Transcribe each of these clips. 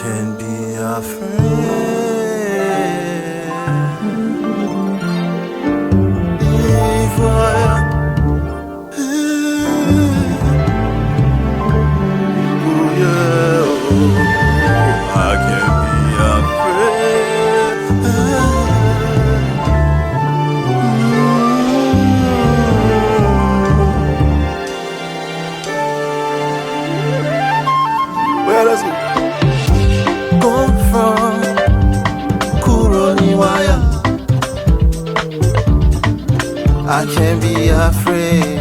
can be a friend if I oh yeah, I can be a friend. Where does it come from? Kuroniwaya. I can be afraid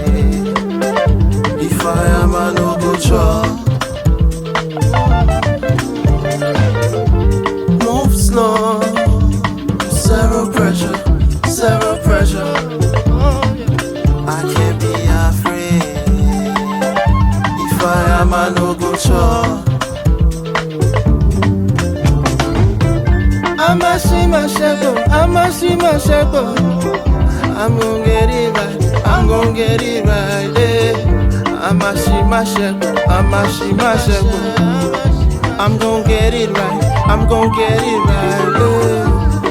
if I am a no good job. Move slow, zero pressure, zero pressure. I can't be afraid if I am a no good job. I'ma see my shepherd, I'ma see my shepherd. I'm gon' get it right, I'm gon' get it right, yeah. I'ma see my shepherd, I'ma see my shepherd. I'm gon' get it right, I'm gon' get it right, yeah.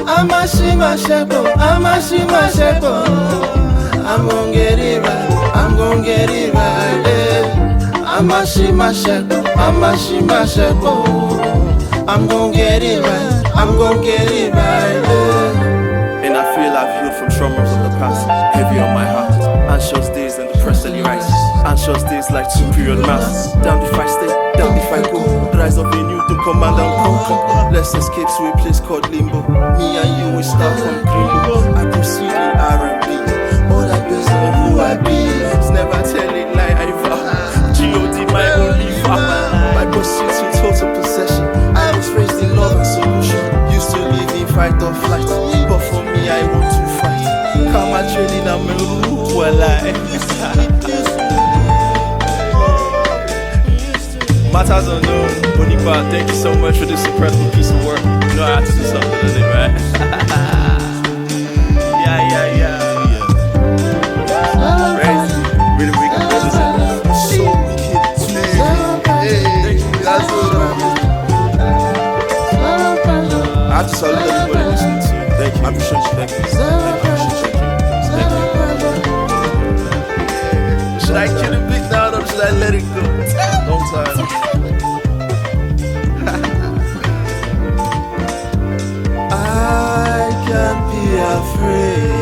I'ma see my shepherd, I'ma see my shepherd. I'm gon' get it right, I'm gon' get it right, yeah. I'ma see my shepherd, I'ma see my shepherd. I'm gon' get it right, I'm gon' get it right, yeah. And I feel I've healed from traumas of the past, heavy on my heart. Anxious days and depressed rises. Anxious days like 2 period mass. Down if I stay, down if I go. The rise of a new to command and conquer. Let's escape to a place called limbo. Me and you will start from green. I proceed in R&B. All that based on who I be. It's never telling lie I vow. G.O.D. my only vow. My pursuit to total possession. I was raised in love and solution. Used to live in fight or flight, but for me I want to fight. Come on training, I'm a rule alive. Matters unknown, Onipa, thank you so much for this incredible piece of work. You know I had to do something with it, right? Yeah. Crazy. Really wicked business. So wicked. That's what I have to salute everybody listening to. Thank you. I appreciate you. Thank you. Should I kill the beat now or should I let it go? Long time. I can't be afraid.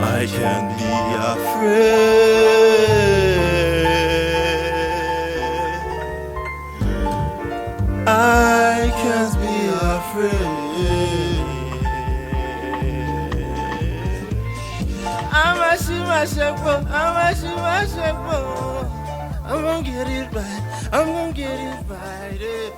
I can't be afraid. I can't be afraid. I'ma see myself, I'ma see myself. I'm gonna get it right, I'm gonna get it right, yeah.